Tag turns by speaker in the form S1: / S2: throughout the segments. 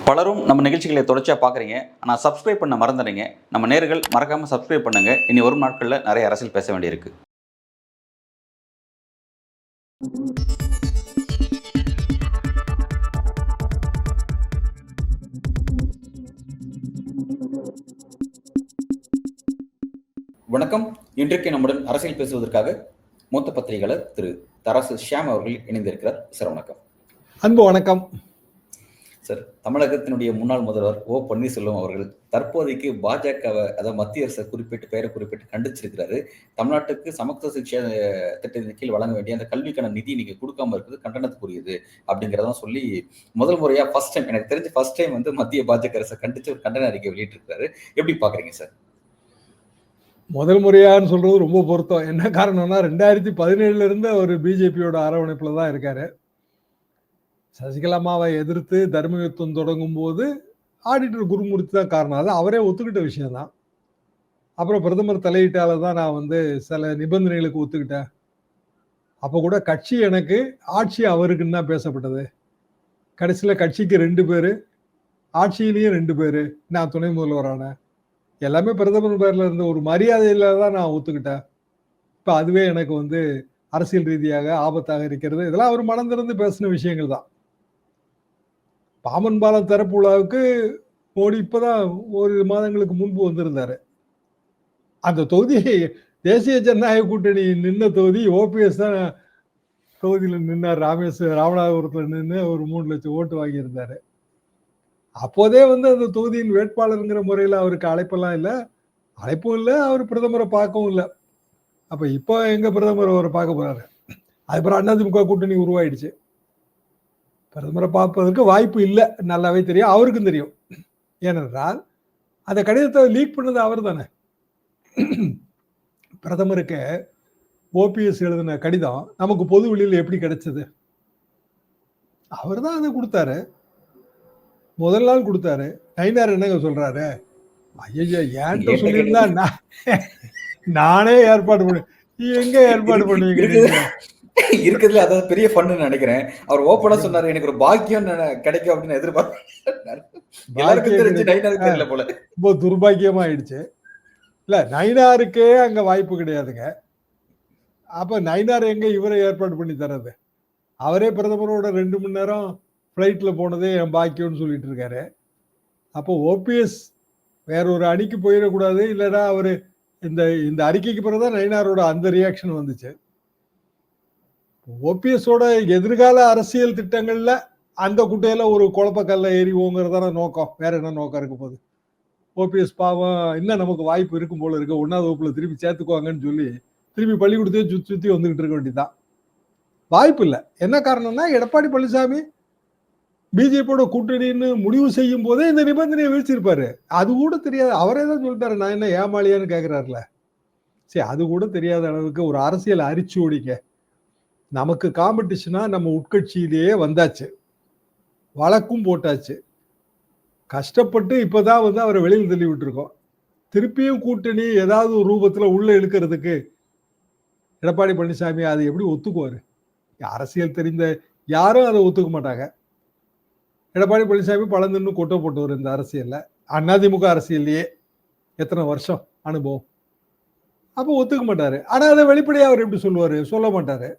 S1: பலரும் நம்ம நிகழ்ச்சிகளை தொடர்ச்சியாக பார்க்குறீங்க. ஆனால் சப்ஸ்கிரைப் பண்ண மறந்துடுறீங்க. நம்ம நேயர்கள் மறக்காமல் சப்ஸ்கிரைப் பண்ணுங்க. இனி வரும் நாட்களில் நிறைய அரசியல் பேச வேண்டியிருக்கு. வணக்கம். இன்றைக்கு நம்முடன் அரசியல் பேசுவதற்காக மூத்த பத்திரிகையாளர் திரு தராசு ஷியாம் அவர்கள் இணைந்திருக்கிறார். சார் வணக்கம்.
S2: அன்பு வணக்கம்
S1: சார். தமிழகத்தினுடைய முன்னாள் முதல்வர் ஓ பன்னீர்செல்வம் அவர்கள் தற்போதைக்கு பாஜகவை, அதாவது மத்திய அரசை பெயரை குறிப்பிட்டு கண்டிச்சிருக்கிறாரு. தமிழ்நாட்டுக்கு சமத்துவ சிக்ஷா திட்டத்தின் கீழ் வழங்க வேண்டிய அந்த கல்விக்கான நிதி நீங்க கொடுக்காம இருக்கிறது கண்டனத்துக்குரியது அப்படிங்கிறதான் சொல்லி முதல் முறையா எனக்கு தெரிஞ்ச ஃபர்ஸ்ட் டைம் வந்து மத்திய பாஜக அரசை கண்டிச்சு ஒரு கண்டன அறிக்கை வெளியிட்டிருக்காரு. எப்படி பாக்குறீங்க சார்?
S2: முதல் முறையான்னு சொல்றது ரொம்ப பொருத்தம். என்ன காரணம்னா 2017 இருந்து அவர் பிஜேபியோட அரவணைப்புல தான் இருக்காரு. சசிகலாமாவை எதிர்த்து தர்ம யுத்தம் தொடங்கும் போது ஆடிட்டர் குருமூர்த்தி தான் காரணம். அது அவரே ஒத்துக்கிட்ட விஷயம்தான். அப்புறம் பிரதமர் தலையீட்டால தான் நான் வந்து சில நிபந்தனைகளுக்கு ஒத்துக்கிட்டேன். அப்ப கூட கட்சி எனக்கு, ஆட்சி அவருக்குன்னு தான் பேசப்பட்டது. கடைசியில கட்சிக்கு 2 பேரு, ஆட்சியிலையும் 2 பேரு, நான் துணை முதல்வரான எல்லாமே பிரதமர் பேர்ல இருந்த ஒரு மரியாதையில தான் நான் ஒத்துக்கிட்டேன். இப்ப அதுவே எனக்கு வந்து அரசியல் ரீதியாக ஆபத்தாக இருக்கிறது. இதெல்லாம் அவர் மனம் திறந்து பேசின விஷயங்கள் தான். பாமன் பாலம் திறப்பு விழாவுக்கு மோடி இப்பதான் ஒரு மாதங்களுக்கு முன்பு வந்திருந்தாரு. அந்த தொகுதி தேசிய ஜனநாயக கூட்டணி நின்ன தொகுதி. ஓபிஎஸ் தான் தொகுதியில நின்னார். ராமநாதபுரத்துல நின்று ஒரு 3 லட்சம் ஓட்டு வாங்கியிருந்தாரு. அப்போதே வந்து அந்த தொகுதியின் வேட்பாளருங்கிற முறையில் அவருக்கு அழைப்பெல்லாம் இல்லை, அழைப்பும் இல்லை, அவர் பிரதமரை பார்க்கவும் இல்லை. அப்ப இப்போ எங்க பிரதமர் அவரை பார்க்க போறாரு? அதுக்கப்புறம் அதிமுக கூட்டணி உருவாயிடுச்சு. பிரதமரை பார்ப்பதற்கு வாய்ப்பு இல்லை, நல்லாவே தெரியும், அவருக்கும் தெரியும். ஏனென்றால் அந்த கடிதத்தை லீக் பண்ணது அவர் தானே. பிரதமருக்கு ஓபிஎஸ் எழுதின கடிதம் நமக்கு பொது வெளியில் எப்படி கிடைச்சது? அவர் தான் அதை கொடுத்தாரு. முதல் நாள் கொடுத்தாரு. நயினார் என்னங்க சொல்றாரு? ஐயா ஏன்ட்ட சொல்லியிருந்தா நானே ஏற்பாடு பண்ண. எங்க ஏற்பாடு பண்ணுவீங்க?
S1: இருக்கிறதுல அதாவது பெரிய ஃபன்னு நினைக்கிறேன். அவர் ஓப்பனா சொன்னாரு, எனக்கு ஒரு பாக்கியம் கிடைக்கும் அப்படின்னு எதிர்பார்த்தாரு.
S2: ரொம்ப துர்பாக்கியமா ஆயிடுச்சு. இல்ல, நயினாருக்கே அங்க வாய்ப்பு கிடையாதுங்க. அப்ப நயினார் எங்க இவரை ஏற்பாடு பண்ணி தர்றது? அவரே பிரதமரோட 2 மணி நேரம் ஃப்ளைட்ல போனதே என் பாக்கியம்னு சொல்லிட்டு இருக்காரு. அப்போ ஓபிஎஸ் வேற ஒரு அணிக்கு போயிடக்கூடாது. இல்லைன்னா அவரு இந்த அறிக்கைக்கு பிறகுதான் நயினாரோட அந்த ரியாக்ஷன் வந்துச்சு. ஓபிஎஸோட எதிர்கால அரசியல் திட்டங்கள்ல அந்த குட்டையில ஒரு குழப்பக்கல்ல ஏறி ஓங்குறதான நோக்கம். வேற என்ன நோக்கம் இருக்க போகுது? ஓபிஎஸ் பாவம் இன்னும் நமக்கு வாய்ப்பு இருக்கும் போல இருக்கு, 1ஆவது வகுப்புல திருப்பி சேர்த்துக்குவாங்கன்னு சொல்லி திருப்பி பள்ளிக்கூடத்தையும் சுத்தி சுத்தி வந்துகிட்டு இருக்க வேண்டியதுதான். வாய்ப்பு இல்லை. என்ன காரணம்னா, எடப்பாடி பழனிசாமி பிஜேபியோட கூட்டணின்னு முடிவு செய்யும் போதே இந்த நிபந்தனையை வீழ்ச்சிருப்பாரு. அது கூட தெரியாது. அவரே தான் சொல்லிட்டாரு, நான் என்ன ஏமாளியான்னு கேட்கிறாருல. சரி, அது கூட தெரியாத அளவுக்கு ஒரு அரசியல் அரிச்சு ஓடிக்க. நமக்கு காம்படிஷனா நம்ம உட்கட்சியிலேயே வந்தாச்சு, வழக்கும் போட்டாச்சு, கஷ்டப்பட்டு இப்பதான் வந்து அவரை வெளியில் தள்ளி விட்டுருக்கோம். திருப்பியும் கூட்டணி ஏதாவது ஒரு ரூபத்துல உள்ள இழுக்கிறதுக்கு எடப்பாடி பழனிசாமி அதை எப்படி ஒத்துக்குவாரு? அரசியல் தெரிந்த யாரும் அதை ஒத்துக்க மாட்டாங்க. எடப்பாடி பழனிசாமி பழந்துன்னு கொட்ட போட்டவர் இந்த அரசியல்ல, அதிமுக அரசியல்லையே எத்தனை வருஷம் அனுபவம். அப்போ ஒத்துக்க மாட்டாரு. ஆனா அதை வெளிப்படையா அவர் எப்படி சொல்லுவாரு? சொல்ல மாட்டாரு.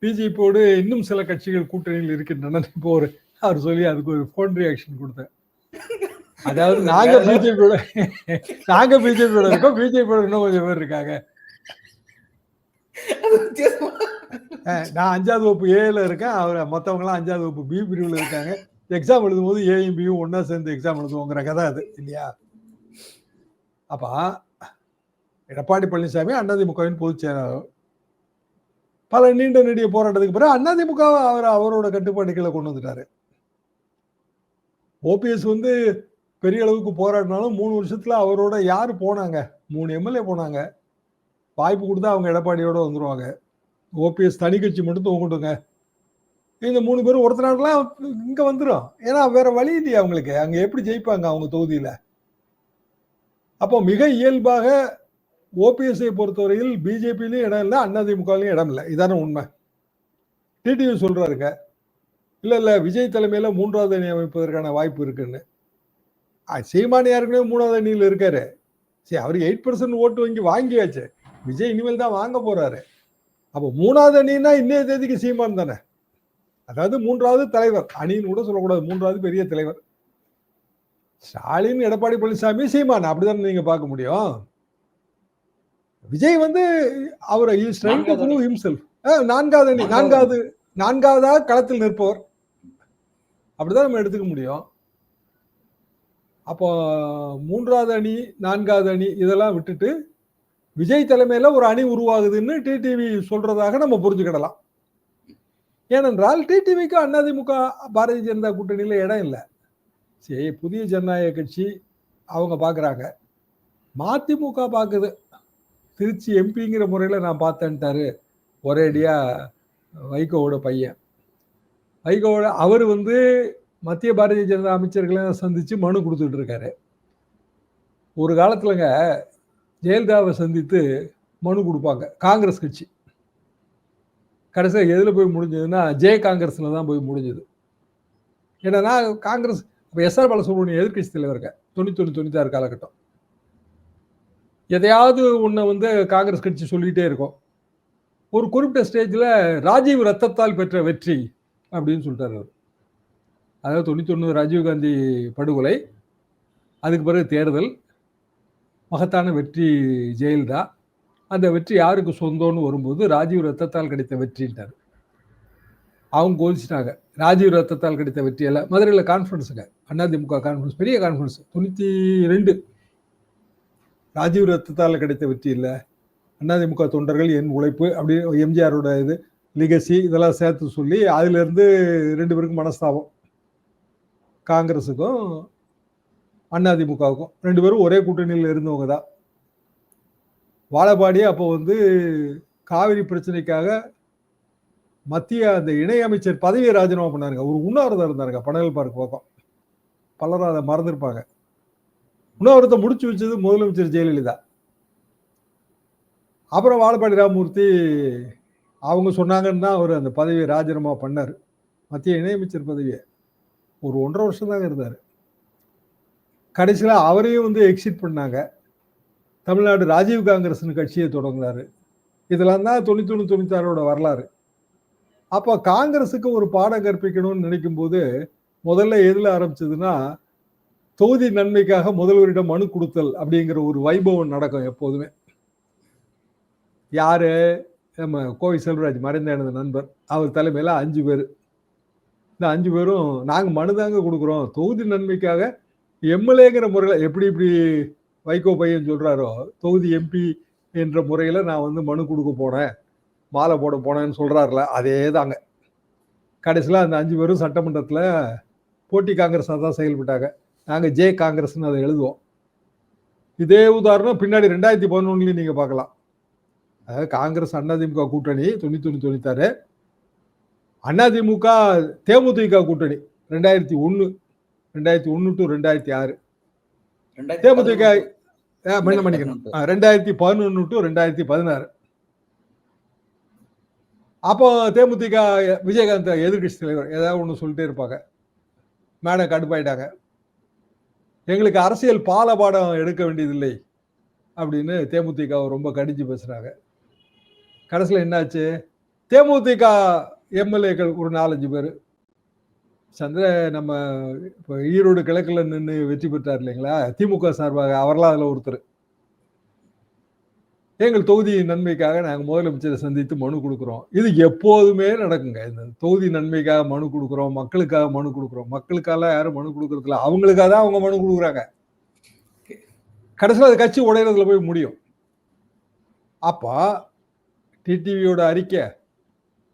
S2: பிஜேபியோடு இன்னும் சில கட்சிகள் கூட்டணியில் இருக்கின்றன. இப்போ அவர் சொல்லி அதுக்கு ஒரு போன் ரியாக்ஷன் கொடுத்தேன். அதாவது நாங்க பிஜேபியோட இருக்கோம், பிஜேபியோட இன்னும் கொஞ்சம் பேர் இருக்காங்க. நான் 5ஆவது வகுப்பு ஏல இருக்கேன், அவர் மற்றவங்க எல்லாம் 5ஆவது வகுப்பு பி பிரிவுல இருக்காங்க. எக்ஸாம் எழுதும் போது ஏயும் பியும் ஒன்னா சேர்ந்து எக்ஸாம் எழுதுவோங்கிற கதை அது இல்லையா? அப்ப எடப்பாடி பழனிசாமி அதிமுகவின் பொதுச் செயலாளர். பல நீண்ட நெடிய போராட்டத்துக்கு பிறகு அதிமுக அவரோட கட்டுப்பாட்டுகளை கொண்டு வந்துட்டாரு. ஓபிஎஸ் வந்து பெரிய அளவுக்கு போராடினாலும் 3 வருஷத்துல அவரோட யாரு போனாங்க? 3 எம்எல்ஏ போனாங்க. வாய்ப்பு கொடுத்தா அவங்க எடப்பாடியோட வந்துருவாங்க. ஓபிஎஸ் தனி கட்சி மட்டும் தூங்கிட்டுங்க. இந்த 3 பேரும் ஒருத்தனாலாம் இங்க வந்துடும். ஏன்னா வேற வழி இல்லையா அவங்களுக்கு. அங்க எப்படி ஜெயிப்பாங்க அவங்க தொகுதியில? அப்போ மிக இயல்பாக ஓபிஎஸ்ஐ பொறுத்தவரையில் பிஜேபியிலையும் இடம் இல்லை, அதிமுகலையும் இடம் இல்லை. இதான உண்மை. டிடிவி சொல்றாருங்க, இல்ல விஜய் தலைமையில 3வது அணி அமைப்பதற்கான வாய்ப்பு இருக்குன்னு. சீமான் ஏற்கனவே 3வது அணியில் இருக்காரு. சரி, அவருக்கு 8% ஓட்டு வங்கி வாங்கியாச்சு. விஜய் இனிமேல் தான் வாங்க போறாரு. அப்போ 3வது அணின்னா இன்னைய தேதிக்கு சீமான் தானே. அதாவது 3வது தலைவர், அணின்னு கூட சொல்லக்கூடாது, 3வது பெரிய தலைவர். ஸ்டாலின், எடப்பாடி பழனிசாமி, சீமான், அப்படிதான் நீங்க பார்க்க முடியும். விஜய் வந்து அவரை நான்காவது அணி, நான்காவதாக களத்தில் நிற்பவர், அப்படிதான் நம்ம எடுத்துக்க முடியும். அப்போ 3வது அணி, 4வது அணி இதெல்லாம் விட்டுட்டு விஜய் தலைமையில ஒரு அணி உருவாகுதுன்னு டிடிவி சொல்றதாக நம்ம புரிஞ்சுக்கிடலாம். ஏனென்றால் டிடிவிக்கு அதிமுக பாரதிய ஜனதா கூட்டணியில இடம் இல்லை. சரி, புதிய ஜனநாயக கட்சி அவங்க பாக்குறாங்க, மதிமுக பாக்குது. திருச்சி எம்பிங்கிற முறையில நான் பார்த்தேன்ட்டாரு ஒரேடியா வைகோவோட பையன். வைகோவோட அவர் வந்து மத்திய பாரதிய ஜனதா அமைச்சர்களை சந்திச்சு மனு கொடுத்துட்டு இருக்காரு. ஒரு காலத்துலங்க ஜெயலலிதாவை சந்தித்து மனு கொடுப்பாங்க காங்கிரஸ் கட்சி. கடைசியில் எதில் போய் முடிஞ்சதுன்னா காங்கிரஸ்ல தான் போய் முடிஞ்சது. ஏன்னா காங்கிரஸ் எஸ்.ஆர். பாலசுப்ரமணியம் எதிர்கட்சி தலைவருங்க 91-96 காலகட்டம். எதையாவது ஒன்றை வந்து காங்கிரஸ் கட்சி சொல்லிகிட்டே இருக்கும். ஒரு குறிப்பிட்ட ஸ்டேஜில் ராஜீவ் ரத்தத்தால் பெற்ற வெற்றி அப்படின்னு சொல்லிட்டார் அவர். அதாவது 91 ராஜீவ்காந்தி படுகொலை, அதுக்கு பிறகு தேர்தல், மகத்தான வெற்றி ஜெயலலிதா. அந்த வெற்றி யாருக்கு சொந்தம்னு வரும்போது ராஜீவ் ரத்தத்தால் கிடைத்த வெற்றின்ட்டார். அவங்க கோதிச்சிட்டாங்க. ராஜீவ் ரத்தத்தால் கிடைத்த வெற்றியெல்லாம் மதுரையில் கான்ஃபரன்ஸுங்க, அதிமுக கான்ஃபரன்ஸ், பெரிய கான்ஃபரன்ஸ் 92. ராஜீவ் ரத்தத்தால் கிடைத்த வெற்றி இல்லை, அதிமுக தொண்டர்கள் என் உழைப்பு, அப்படி எம்ஜிஆரோட இது லிகசி இதெல்லாம் சேர்த்து சொல்லி அதிலிருந்து 2 பேருக்கும் மனஸ்தாபம். காங்கிரஸுக்கும் அதிமுகவுக்கும் 2 பேரும் ஒரே கூட்டணியில் இருந்தவங்க தான். வாழப்பாடி அப்போ வந்து காவிரி பிரச்சனைக்காக மத்திய அந்த இணையமைச்சர் பதவியை ராஜினாமா பண்ணாருங்க. ஒரு உண்ணாவிரதம் இருந்தாருங்க பனகல் பார்க் பக்கம். பலரும் அதை மறந்துருப்பாங்க. உண்ணாவிரதத்தை முடிச்சு வச்சது முதலமைச்சர் ஜெயலலிதா. அப்புறம் வாழப்பாடி ராமமூர்த்தி அவங்க சொன்னாங்கன்னு தான் அவர் அந்த பதவியை ராஜினாமா பண்ணார். மத்திய இணையமைச்சர் பதவியை ஒரு 1.5 வருஷம் தாங்க இருந்தார். கடைசியில் அவரையும் வந்து எக்ஸிட் பண்ணாங்க. தமிழ்நாடு ராஜீவ் காங்கிரஸ்னு கட்சியை தொடங்கினார். இதெல்லாம் தான் 91-96 வரலாறு. அப்போ காங்கிரஸுக்கு ஒரு பாடம் கற்பிக்கணும்னு நினைக்கும் போது முதல்ல எதில் ஆரம்பிச்சதுன்னா, தொகுதி நன்மைக்காக முதல்வரிடம் மனு கொடுத்தல் அப்படிங்கிற ஒரு வைபவம் நடக்கும் எப்போதுமே. யாரு? நம்ம கோவை செல்வராஜ், மறைந்த எனது நண்பர், அவர் தலைமையில் 5 பேர். இந்த 5 பேரும் நாங்கள் மனு தாங்க கொடுக்குறோம், தொகுதி நன்மைக்காக எம்எல்ஏங்கிற முறையில், எப்படி இப்படி வைகோ பையன் சொல்றாரோ தொகுதி எம்பி என்ற முறையில் நான் வந்து மனு கொடுக்க போனேன், மாலை போட போனேன்னு சொல்றாருல, அதே தாங்க. கடைசியில் அந்த 5 பேரும் சட்டமன்றத்தில் போட்டி காங்கிரஸாக தான் செயல்பட்டாங்க. நாங்கள் காங்கிரஸ்ன்னு அதை எழுதுவோம். இதே உதாரணம் பின்னாடி 2011 நீங்கள் பார்க்கலாம். அதாவது காங்கிரஸ் அதிமுக கூட்டணி 91-96, அதிமுக தேமுதிக கூட்டணி 2001 to 2006, தேமுதிக 2011 to 2016. அப்போ தேமுதிக விஜயகாந்த் எதிர்கட்சி தலைவர் ஏதாவது ஒன்று சொல்லிட்டே இருப்பாங்க. மேடம் கடுப்பாயிட்டாங்க, எங்களுக்கு அரசியல் பாடம் எடுக்க வேண்டியதில்லை அப்படின்னு தேமுதிக ரொம்ப கடிஞ்சு பேசுறாங்க. கடைசியில் என்னாச்சு? தேமுதிக எம்எல்ஏக்கள் ஒரு 4-5 பேர், நம்ம இப்போ ஈரோடு கிழக்குல நின்று வெற்றி பெற்றார் இல்லைங்களா திமுக சார்பாக, அவரெல்லாம் அதில் ஒருத்தர். எங்கள் தொகுதி நன்மைக்காக நாங்கள் முதலமைச்சரை சந்தித்து மனு கொடுக்குறோம். இது எப்போதுமே நடக்குங்க. இந்த தொகுதி நன்மைக்காக மனு கொடுக்குறோம், மக்களுக்காக மனு கொடுக்குறோம். மக்களுக்காக யாரும் மனு கொடுக்கறதில்ல, அவங்களுக்காக தான் அவங்க மனு கொடுக்குறாங்க. கடைசியில் அது கட்சி உடையிறதுல போய் முடியும். அப்போ டிடிவியோட அறிக்கை,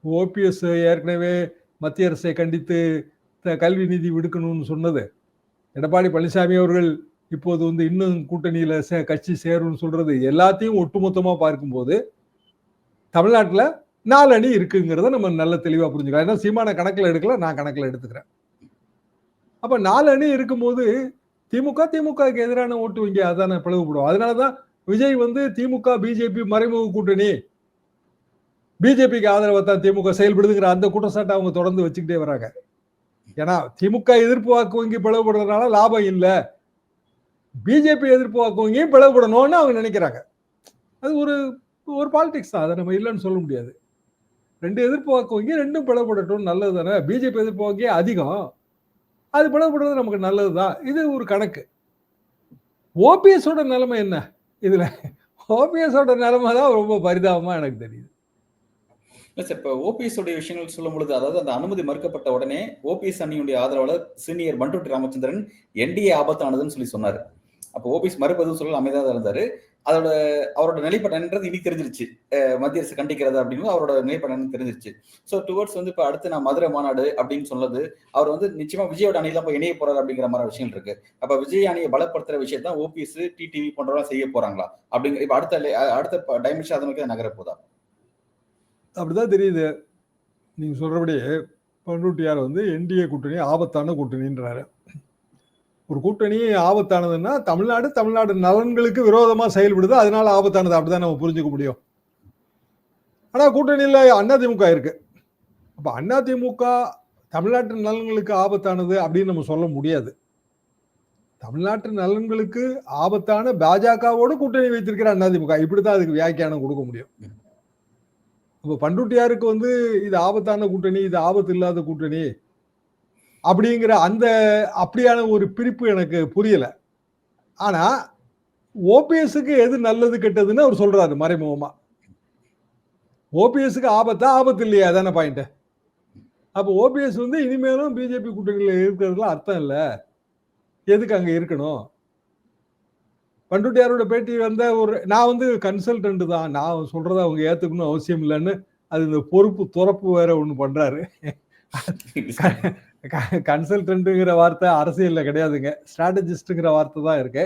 S2: ஓபிஎஸ் ஏற்கனவே மத்திய அரசை கண்டித்து கல்வி நிதி விடுக்கணும்னு சொன்னது, எடப்பாடி பழனிசாமி அவர்கள் இப்போது வந்து இன்னும் கூட்டணியில கட்சி சேரும்னு சொல்றது, எல்லாத்தையும் ஒட்டுமொத்தமா பார்க்கும்போது தமிழ்நாட்டில் 4 அணி இருக்குங்கிறத நம்ம நல்ல தெளிவா புரிஞ்சுக்கலாம். ஏன்னா சீமான கணக்கில் எடுக்கல, நான் கணக்கில் எடுத்துக்கிறேன். அப்ப 4 அணி இருக்கும்போது திமுகவுக்கு எதிரான ஓட்டு வங்கி அதான பிளவுபடும். அதனாலதான் விஜய் வந்து திமுக பிஜேபி மறைமுக கூட்டணி, பிஜேபிக்கு ஆதரவை தான் திமுக செயல்படுதுங்கிற அந்த குற்றச்சாட்டை அவங்க தொடர்ந்து வச்சுக்கிட்டே வராங்க. ஏன்னா திமுக எதிர்ப்பு வாக்கு வங்கி பிளவுபடுறதுனால லாபம் இல்லை, பிஜேபி எதிர்ப்பு வாக்கு வங்கியும் பிளவுபடணும்னு அவங்க நினைக்கிறாங்க. அது ஒரு ஒரு பாலிடிக்ஸ் தான், அதை நம்ம இல்லைன்னு சொல்ல முடியாது. ரெண்டு எதிர்ப்பு வாக்கு வங்கி ரெண்டும் பிளவுபடட்டும், நல்லது தானே. பிஜேபி எதிர்ப்பு வங்கி அதிகம், அது பிளவுபடுறது நமக்கு நல்லதுதான். இது ஒரு கணக்கு. ஓபிஎஸோட நிலைமை என்ன இதுல? ஓபிஎஸோட நிலைமை தான் ரொம்ப பரிதாபமா எனக்கு தெரியுது.
S1: சார், இப்போ ஓபிஎஸ் உடைய விஷயங்கள் சொல்லும் பொழுது, அதாவது அந்த அனுமதி மறுக்கப்பட்ட உடனே ஓபிஎஸ் அணியுடைய ஆதரவாளர் சீனியர் பண்ருட்டி ராமச்சந்திரன் என்டிஏ ஆபத்தானதுன்னு சொல்லி சொன்னாரு. அப்போ ஓபிஎஸ் மறுபதும் சொல்ல அமைதியாக தான் இருந்தாரு. அதோட அவரோட நிலைப்பாடுன்றது இன்னைக்கு தெரிஞ்சிருச்சு. மத்திய அரசு கண்டிக்கிறது அப்படின்னு அவரோட நிலைப்பாடு தெரிஞ்சிருச்சு. ஸோ டுவர்ட்ஸ் வந்து இப்போ அடுத்து நான் மதுரை மாநாடு அப்படின்னு சொன்னது, அவர் வந்து நிச்சயமா விஜயோட அணியில போய் இணைய போறாரு அப்படிங்கிற மாதிரி விஷயம் இருக்கு. அப்ப விஜய் அணியை பலப்படுத்துற விஷயத்த ஓபிஎஸ், டிடிவி போன்றவங்க செய்ய போறாங்களா அப்படிங்கிற இப்ப அடுத்த டைமென்ஷன் அதை நோக்கி நகர போதா?
S2: அப்படிதான் தெரியுது. நீங்க சொல்றபடி பண்ருட்டியார் வந்து என்டிஏ கூட்டணி ஆபத்தான கூட்டணின்றாரு. ஒரு கூட்டணி ஆபத்தானதுன்னா தமிழ்நாடு நலன்களுக்கு விரோதமா செயல்படுது, அதனால ஆபத்தானது, அப்படிதான் நம்ம புரிஞ்சுக்க முடியும். ஆனா கூட்டணியில அதிமுக இருக்கு. அப்ப அதிமுக தமிழ்நாட்டு நலன்களுக்கு ஆபத்தானது அப்படின்னு நம்ம சொல்ல முடியாது. தமிழ்நாட்டு நலன்களுக்கு ஆபத்தான பாஜகவோடு கூட்டணி வைத்திருக்கிற அதிமுக, இப்படித்தான் அதுக்கு வியாக்கியானம் கொடுக்க முடியும். அப்ப பண்ருட்டியாருக்கு வந்து இது ஆபத்தான கூட்டணி, இது ஆபத்து இல்லாத கூட்டணி அப்படிங்கிற அப்படியான ஒரு பிரிப்பு எனக்கு புரியல. ஆனா ஓபிஎஸ்க்கு எது நல்லது கெட்டதுன்னு அவர் சொல்றாரு மறைமுகமா. ஓபிஎஸ்க்கு ஆபத்து இல்லையா, அதான பாயிண்ட். அப்ப ஓபிஎஸ் வந்து இனிமேலும் பிஜேபி கூட்டணியில இருக்கிறதுல அர்த்தம் இல்ல, எதுக்கு அங்க இருக்கணும். பண்ருட்டியாரோட பேட்டி வந்த நான் வந்து கன்சல்டன்ட் தான், நான் சொல்றதை அவங்க ஏத்துக்கணும் அவசியம் இல்லைன்னு அது இந்த துறப்பு வேற ஒண்ணு பண்றாரு. கன்சல்டன்ட்ங்கிற வார்த்தை அரசியல்ல கிடையாதுங்க, ஸ்ட்ராட்டஜிஸ்ட்ங்கிற வார்த்தை தான் இருக்கு.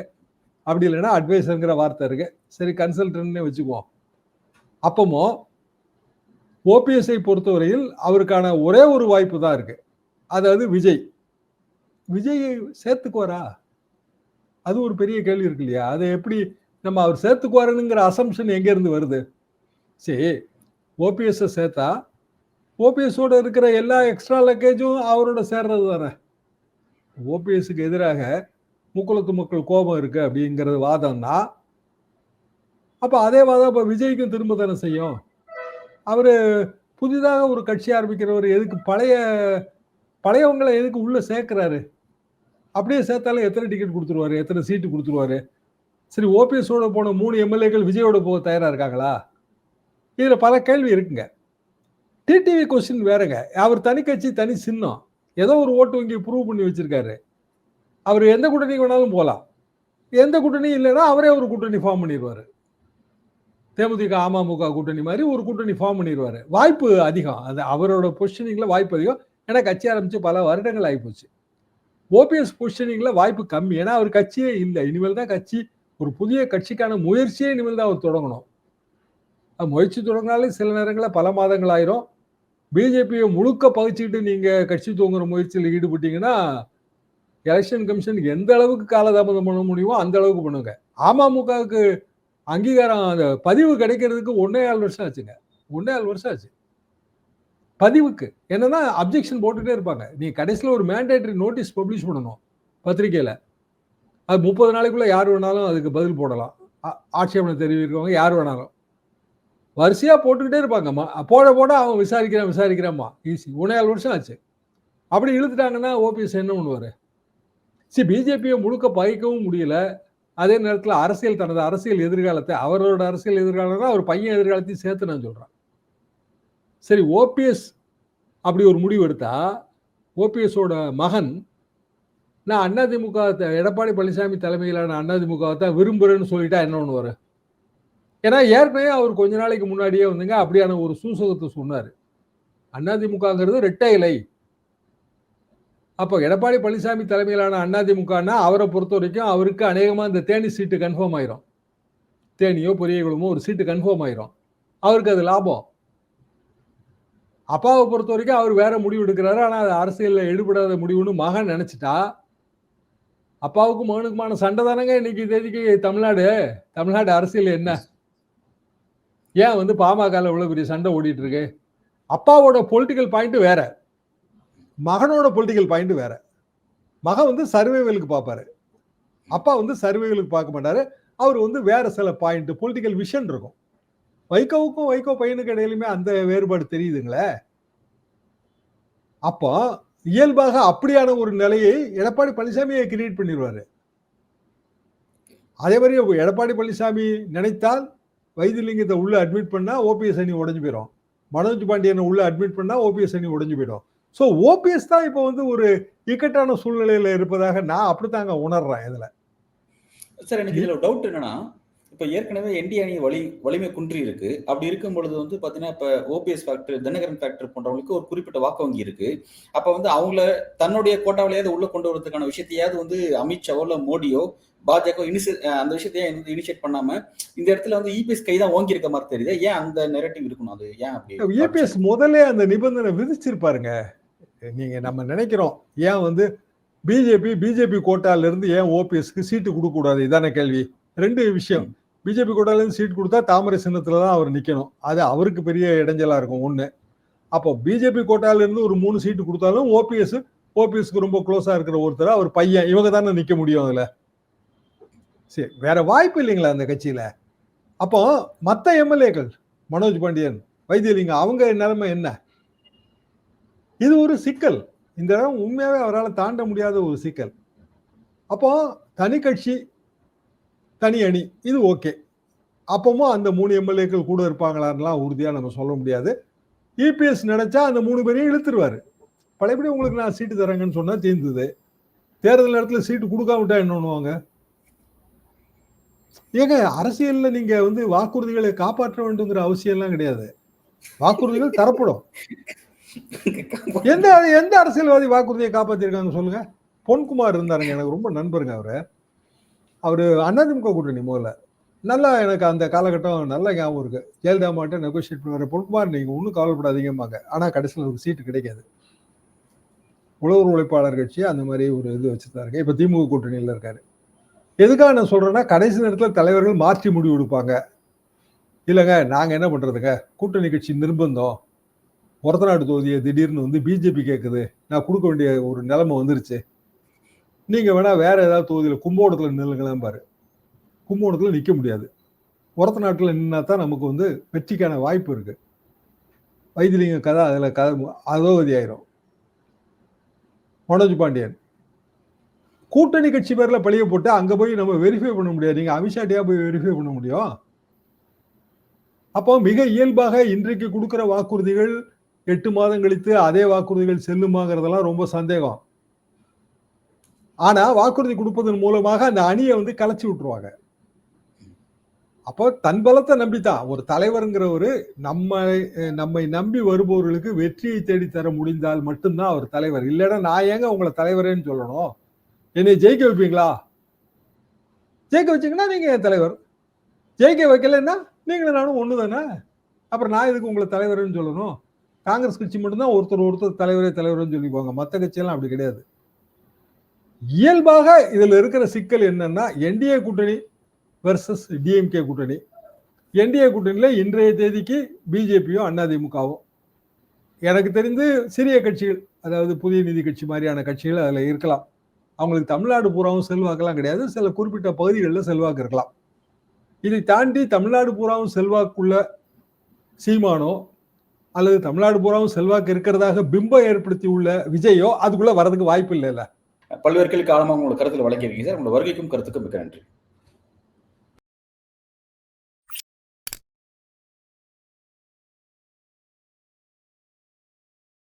S2: அப்படி இல்லைன்னா அட்வைசர்ங்கிற வார்த்தை இருக்கு. சரி, கன்சல்டன்ட்னே வச்சுக்குவோம். அப்பமோ ஓபிஎஸ்ஐ பொறுத்தவரையில் அவருக்கான ஒரே ஒரு வாய்ப்பு தான் இருக்கு, அதாவது விஜய் சேர்த்துக்குவாரா? அது ஒரு பெரிய கேள்வி இருக்கு இல்லையா? அதை எப்படி நம்ம அவர் சேர்த்துக்குவாருங்கிற அசம்ஷன் எங்க இருந்து வருது? சரி, ஓபிஎஸ் சேர்த்தா ஓபிஎஸோட இருக்கிற எல்லா எக்ஸ்ட்ரா லக்கேஜும் அவரோட சேர்றது தானே. ஓபிஎஸ்க்கு எதிராக முக்குளத்து மக்கள் கோபம் இருக்கு அப்படிங்கிறது வாதம்னா, அப்ப அதே வாதம் இப்ப விஜய்க்கும் திரும்ப தானே செய்யும். அவரு புதிதாக ஒரு கட்சி ஆரம்பிக்கிறவர் எதுக்கு பழையவங்களை எதுக்கு உள்ள சேர்க்கிறாரு? அப்படியே சேர்த்தாலும் எத்தனை டிக்கெட் கொடுத்துருவாரு, எத்தனை சீட்டு கொடுத்துருவாரு? சரி, ஓபிஎஸோட போன 3 எம்எல்ஏக்கள் விஜயோட போக தயாரா இருக்காங்களா? இதுல பல கேள்வி இருக்குங்க. டிடிவி கொஸ்டின் வேறங்க. அவர் தனி கட்சி, தனி சின்னம், ஏதோ ஒரு ஓட்டு வங்கி ப்ரூவ் பண்ணி வச்சிருக்காரு. அவர் எந்த கூட்டணிக்கு வேணாலும் போகலாம். எந்த கூட்டணியும் இல்லைன்னா அவரே ஒரு கூட்டணி ஃபார்ம் பண்ணிடுவாரு. தேமுதிக அமமுக கூட்டணி மாதிரி ஒரு கூட்டணி ஃபார்ம் பண்ணிடுவாரு. வாய்ப்பு அதிகம், அது அவரோட பொசிஷனிங்ல வாய்ப்பு அதிகம். ஏன்னா கட்சி ஆரம்பிச்சு பல வருடங்கள் ஆகிப்போச்சு. ஓபிஎஸ் பொசிஷனிங்ல வாய்ப்பு கம்மி, ஏன்னா அவர் கட்சியே இல்லை. இனிமேல் தான் கட்சி, ஒரு புதிய கட்சிக்கான முயற்சியே இனிமேல் தான் அவர் தொடங்கணும். முயற்சி தொடங்கினாலே சில நேரங்களில் பல மாதங்கள் ஆயிரும். பிஜேபியை முழுக்க பகிச்சுக்கிட்டு நீங்க கட்சி துவங்குற முயற்சியில் ஈடுபட்டீங்கன்னா எலெக்ஷன் கமிஷன் எந்த அளவுக்கு காலதாமதம் பண்ண முடியுமோ அந்த அளவுக்கு பண்ணுங்க. அமமுகவுக்கு அங்கீகாரம், அந்த பதிவு கிடைக்கிறதுக்கு 1.25 வருஷம் ஆச்சுங்க. 1.25 வருஷம் ஆச்சு பதிவுக்கு. என்னன்னா அப்ஜெக்ஷன் போட்டுட்டே இருப்பாங்க. நீ கடைசியில் ஒரு மேண்டேட்டரி நோட்டீஸ் பப்ளிஷ் பண்ணணும் பத்திரிகையில. அது 30 நாளைக்குள்ள யார் வேணாலும் அதுக்கு பதில் போடலாம். ஆட்சேபனை தெரிவிக்கிறவங்க யார் வேணாலும் வரிசையா போட்டுக்கிட்டே இருப்பாங்கம்மா. போட அவன் விசாரிக்கிறாம்மா. ஈஸி. 1.25 வருஷம் ஆச்சு. அப்படி இழுத்துட்டாங்கன்னா ஓபிஎஸ் என்ன பண்ணுவாரு? பிஜேபியை முழுக்க பகைக்கவும் முடியல. அதே நேரத்தில் தனது அரசியல் எதிர்காலத்தை, அவரோட அரசியல் எதிர்காலம் அவர் பையன் எதிர்காலத்தையும் சேர்த்து நான் சொல்றேன். சரி, ஓபிஎஸ் அப்படி ஒரு முடிவு எடுத்தா, ஓபிஎஸோட மகன் நான் அதிமுக, எடப்பாடி பழனிசாமி தலைமையிலான அதிமுக தான் விரும்புறேன்னு சொல்லிட்டா என்ன பண்ணுவாரு? ஏன்னா ஏற்கனவே அவர் கொஞ்ச நாளைக்கு முன்னாடியே வந்துங்க அப்படியான ஒரு சூசகத்தை சொன்னாரு. அதிமுகங்கிறது இரட்டை இலை. அப்போ எடப்பாடி பழனிசாமி தலைமையிலான அதிமுகனா அவரை பொறுத்த வரைக்கும் அவருக்கு அநேகமா இந்த தேனி சீட்டு கன்ஃபார்ம் ஆயிரும். தேனியோ பெரியகுளமோ ஒரு சீட்டு கன்ஃபார்ம் ஆயிரும். அவருக்கு அது லாபம். அப்பாவை பொறுத்த வரைக்கும் அவர் வேற முடிவு எடுக்கிறாரு. ஆனா அது அரசியல்ல எடுபடாத முடிவுன்னு மகன் நினைச்சிட்டா, அப்பாவுக்கும் மகனுக்குமான சண்டை தானங்க இன்னைக்கு தேதிக்கு தமிழ்நாடு அரசியல் என்ன? ஏன் வந்து பாமக இவ்வளவு பெரிய சண்டை ஓடிட்டு இருக்கு? அப்பாவோட பொலிட்டிக்கல் பாயிண்ட் வேற, மகனோட பொலிட்டிக்கல் பாயிண்ட் வேற. மகன் வந்து சர்வைவலுக்கு பார்ப்பாரு, அப்பா வந்து சர்வைவலுக்கு பார்க்க மாட்டாரு. அவர் வந்து வேற சில பாயிண்ட் பொலிட்டிக்கல் விஷன் இருக்கும். வைகோவுக்கும் வைகோ பையனுக்கு இடையிலுமே அந்த வேறுபாடு தெரியுதுங்களே. அப்போ இயல்பாக அப்படியான ஒரு நிலையை எடப்பாடி பழனிசாமியை கிரியேட் பண்ணிடுவாரு. அதே மாதிரி எடப்பாடி பழனிசாமி நினைத்தால் வைத்திலிங்கத்தை உள்ள அட்மிட் பண்ணா ஓபிஎஸ் அணி உடைஞ்சு போயிடும். மனோஜ் பாண்டியனை உள்ள அட்மிட் பண்ணா ஓபிஎஸ் அணி உடைஞ்சு போயிடும். ஸோ ஓபிஎஸ் தான் இப்போ வந்து ஒரு இக்கட்டான சூழ்நிலையில இருப்பதாக நான் அப்படித்தாங்க உணர்றேன். இதுல
S1: சார் எனக்கு இதுல டவுட் என்னன்னா, இப்ப ஏற்கனவே என்டிஏ அணி வலிமை குன்றி இருக்கு. அப்படி இருக்கும் பொழுது வந்து பாத்தீங்கன்னா, இப்ப ஓபிஎஸ் ஃபேக்டர், தினகரன் ஃபேக்டர் போன்றவங்களுக்கு ஒரு குறிப்பிட்ட வாக்கு வங்கி இருக்கு. அப்ப வந்து அவங்கள தன்னுடைய கோட்டாவிலேயாவது உள்ள கொண்டு வரதுக்கான விஷயத்தையாவது வந்து அமித்ஷாவோ இல்ல மோடியோ பாஜக அந்த விஷயத்தையே இனிஷியேட் பண்ணாம இந்த இடத்துல வந்து இபிஎஸ் கை தான் ஓங்கி இருக்க மாதிரி தெரியுது. ஏன் அந்த நெரட்டிவ் இருக்கணும்? அது ஏன் அப்படி?
S2: இபிஎஸ் முதல்ல அந்த நிபந்தனை விதிச்சிருப்பாருங்க. நீங்க நம்ம நினைக்கிறோம் ஏன் வந்து பிஜேபி கோட்டால இருந்து ஏன் ஓபிஎஸ்க்கு சீட்டு கொடுக்க கூடாது, இதான கேள்வி. ரெண்டு விஷயம். பிஜேபி கோட்டால இருந்து சீட் கொடுத்தா தாமரை சின்னத்துல தான் அவர் நிக்கணும். அது அவருக்கு பெரிய இடைஞ்சலா இருக்கும் ஒண்ணு. அப்போ பிஜேபி கோட்டால இருந்து ஒரு 3 சீட்டு கொடுத்தாலும் ஓபிஎஸ்க்கு ரொம்ப க்ளோஸா இருக்கிற ஒருத்தர் அவர் பையன், இவங்க தானே நிக்க முடியும் அதுல. சரி, வேற வாய்ப்பு இல்லைங்களா அந்த கட்சியில? அப்போ மத்த எம்எல்ஏக்கள் மனோஜ் பாண்டியன், வைத்தியலிங்கம், அவங்க நிலைமை என்ன? இது ஒரு சிக்கல். இந்த இடம் உண்மையாவே அவரால் தாண்ட முடியாத ஒரு சிக்கல். அப்போ தனி கட்சி தனி அணி இது ஓகே. அப்பவும் அந்த 3 எம்எல்ஏக்கள் கூட இருப்பாங்களான்லாம் உறுதியா நம்ம சொல்ல முடியாது. இபிஎஸ் நினைச்சா அந்த 3 பேரையும் இழுத்துருவாரு. பழையபடி உங்களுக்கு நான் சீட்டு தரேங்கன்னு சொன்னா தீர்ந்தது. தேர்தல் நேரத்தில் சீட்டு கொடுக்காம விட்டா என்ன பண்ணுவாங்க? ஏங்க, அரசியல்ல நீங்க வந்து வாக்குறுதிகளை காப்பாற்ற வேண்டுங்கிற அவசியம் எல்லாம் கிடையாது. வாக்குறுதிகள் தரப்படும். எந்த அரசியல்வாதி வாக்குறுதியை காப்பாத்திருக்காங்க சொல்லுங்க? பொன்குமார் இருந்தாருங்க, எனக்கு ரொம்ப நண்பருங்க. அவரு அதிமுக கூட்டணி முதல்ல நல்லா, எனக்கு அந்த காலகட்டம் நல்ல ஞாபகம் இருக்கு. ஜெயலலிதா மாட்ட நெகோசியேட் பண்ணுவாரு. பொன்குமார் நீங்க ஒன்றும் கவலைப்படாதீங்கம்பாங்க. ஆனா கடைசியில் ஒரு சீட்டு கிடைக்காது. உழவர் உழைப்பாளர் கட்சி அந்த மாதிரி ஒரு இது வச்சிருந்தாருங்க. இப்ப திமுக கூட்டணியில இருக்காரு. எதுக்காக நான் சொல்றேன்னா, கடைசி நேரத்தில் தலைவர்கள் மாற்றி முடிவு எடுப்பாங்க. இல்லைங்க நாங்க என்ன பண்றதுங்க, கூட்டணி கட்சி நிர்பந்தம், ஒரத்தநாடு தொகுதியை திடீர்னு வந்து பிஜேபி கேட்குது, நான் கொடுக்க வேண்டிய ஒரு நிலைமை வந்துருச்சு, நீங்க வேணா வேற ஏதாவது தொகுதியில கும்போணத்துல நில்லுங்களேன் பாரு. கும்போணத்துல நிக்க முடியாது. ஒரத்தநாட்டுல நின்னா தான் நமக்கு வந்து வெற்றிக்கான வாய்ப்பு இருக்கு. வைத்திலிங்க கதை அதுல அதோகதி ஆயிரும். மனோஜ் பாண்டியன் கூட்டணி கட்சி பேர்ல பழிய போட்டு அங்க போய் நம்ம வெரிஃபை பண்ண முடியாது. நீங்க அமித்ஷாட்டியா போய் வெரிஃபை பண்ண முடியும்? அப்போ மிக இயல்பாக இன்றைக்கு கொடுக்கிற வாக்குறுதிகள் 8 மாதம் கழித்து அதே வாக்குறுதிகள் செல்லுமாங்கிறதெல்லாம் ரொம்ப சந்தேகம். ஆனா வாக்குறுதி கொடுப்பதன் மூலமாக அந்த அணியை வந்து கலைச்சு விட்டுருவாங்க. அப்போ தன் பலத்தை நம்பித்தான் ஒரு தலைவருங்கிற ஒரு நம்மை நம்பி வருபவர்களுக்கு வெற்றியை தேடி தர முடிந்தால் மட்டும்தான் அவர் தலைவர். இல்லைன்னா நான் ஏங்க உங்களை தலைவரேன்னு சொல்லணும்? என்னை ஜெயிக்க வைப்பீங்களா? ஜெயிக்க வச்சீங்கன்னா நீங்க என் தலைவர். ஜெயிக்க வைக்கலன்னா நீங்களும் நானும் ஒண்ணு தானே. அப்புறம் நான் இதுக்கு உங்களை தலைவர்னு சொல்லணும்? காங்கிரஸ் கட்சி மட்டும்தான் ஒருத்தர் தலைவர்னு சொல்லிக்குவாங்க. மற்ற கட்சியெல்லாம் அப்படி கிடையாது. இயல்பாக இதுல இருக்கிற சிக்கல் என்னன்னா, என்டிஏ கூட்டணி வெர்சஸ் டிஎம்கே கூட்டணி. என்டிஏ கூட்டணியில இன்றைய தேதிக்கு பிஜேபியும் அதிமுகவும் எனக்கு தெரிந்து சிறிய கட்சிகள், அதாவது புதிய நீதி கட்சி மாதிரியான கட்சிகள் அதுல இருக்கலாம். அவங்களுக்கு தமிழ்நாடு பூராவும் செல்வாக்கெல்லாம் கிடையாது. சில குறிப்பிட்ட பகுதிகளில் செல்வாக்கு இருக்கலாம். இதை தாண்டி தமிழ்நாடு பூராவும் செல்வாக்குள்ள சீமானோ அல்லது தமிழ்நாடு பூராவும் செல்வாக்கு இருக்கிறதாக பிம்பம் ஏற்படுத்தி உள்ள விஜயோ அதுக்குள்ள வரதுக்கு வாய்ப்பு இல்லைல்ல.
S1: பல்வேறு கேள்வி காலமாக உங்களோட கருத்துல வழங்கியிருக்கீங்க சார். உங்களோட வருகைக்கும் கருத்துக்கும் மிக்க நன்றி.